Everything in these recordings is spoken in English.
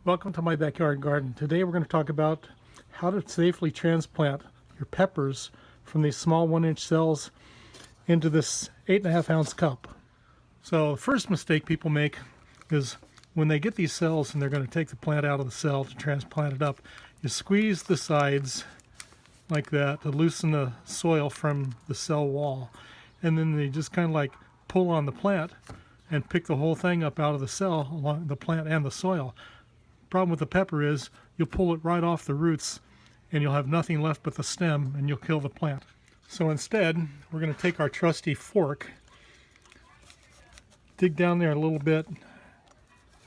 Welcome to my backyard garden. Today we're going to talk about how to safely transplant your peppers from these small 1-inch cells into this 8.5 ounce cup. So the first mistake people make is when they get these cells and they're going to take the plant out of the cell to transplant it up, you squeeze the sides like that to loosen the soil from the cell wall, and then they just kind of like pull on the plant and pick the whole thing up out of the cell along the plant and the soil. Problem with the pepper is you'll pull it right off the roots and you'll have nothing left but the stem and you'll kill the plant. So instead we're going to take our trusty fork, dig down there a little bit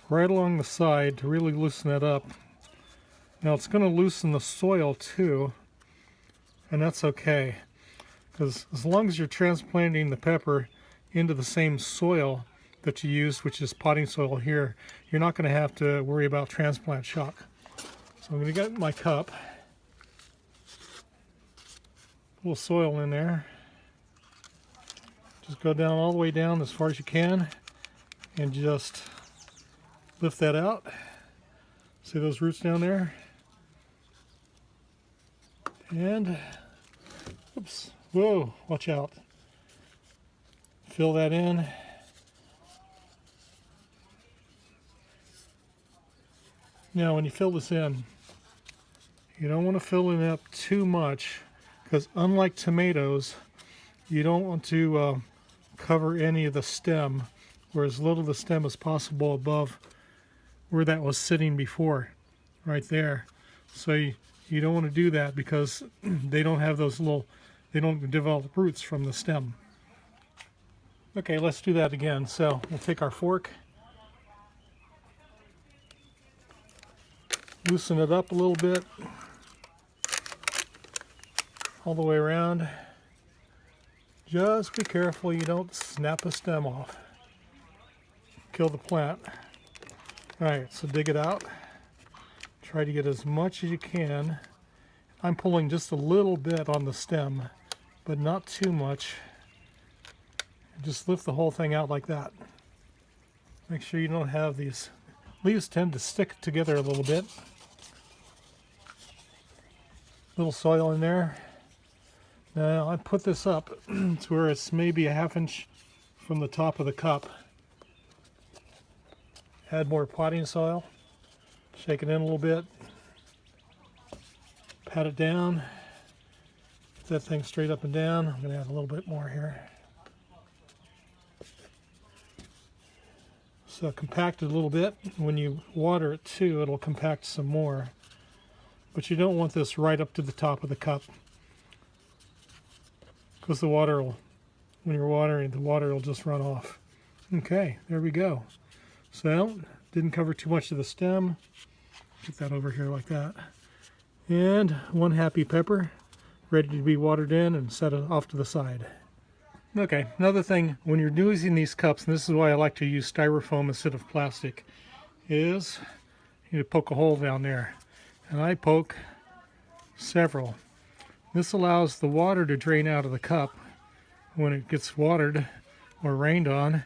right along the side to really loosen that up. Now it's going to loosen the soil too, and that's okay, because as long as you're transplanting the pepper into the same soil that you used, which is potting soil here, you're not going to have to worry about transplant shock. So I'm going to get my cup, a little soil in there, just go down all the way down as far as you can and just lift that out. See those roots down there? And oops, whoa, watch out. Fill that in. Now when you fill this in, you don't want to fill it up too much, because unlike tomatoes, you don't want to cover any of the stem, or as little of the stem as possible above where that was sitting before, right there. So you don't want to do that, because they don't have those they don't develop roots from the stem. Okay, let's do that again. So we'll take our fork, loosen it up a little bit, all the way around. Just be careful you don't snap a stem off. Kill the plant. Alright, so dig it out. Try to get as much as you can. I'm pulling just a little bit on the stem, but not too much. Just lift the whole thing out like that. Make sure you don't have these. Leaves tend to stick together a little bit. Little soil in there. Now I put this up to where it's maybe a 1/2 inch from the top of the cup. Add more potting soil. Shake it in a little bit. Pat it down. Get that thing straight up and down. I'm going to add a little bit more here. So compact it a little bit. When you water it too, it'll compact some more. But you don't want this right up to the top of the cup, because the water will, when you're watering, the water will just run off. Okay, there we go. So, didn't cover too much of the stem. Get that over here like that. And one happy pepper, ready to be watered in and set it off to the side. Okay, another thing, when you're using these cups, and this is why I like to use styrofoam instead of plastic, is you need to poke a hole down there. And I poke several. This allows the water to drain out of the cup when it gets watered or rained on,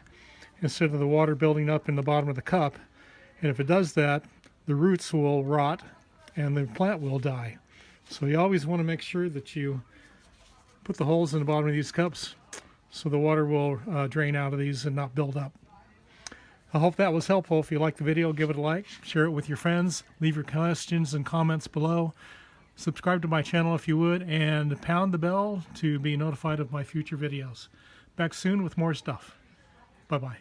instead of the water building up in the bottom of the cup. And if it does that, the roots will rot and the plant will die. So you always want to make sure that you put the holes in the bottom of these cups so the water will drain out of these and not build up. I hope that was helpful. If you liked the video, give it a like, share it with your friends, leave your questions and comments below. Subscribe to my channel if you would, and pound the bell to be notified of my future videos. Back soon with more stuff. Bye-bye.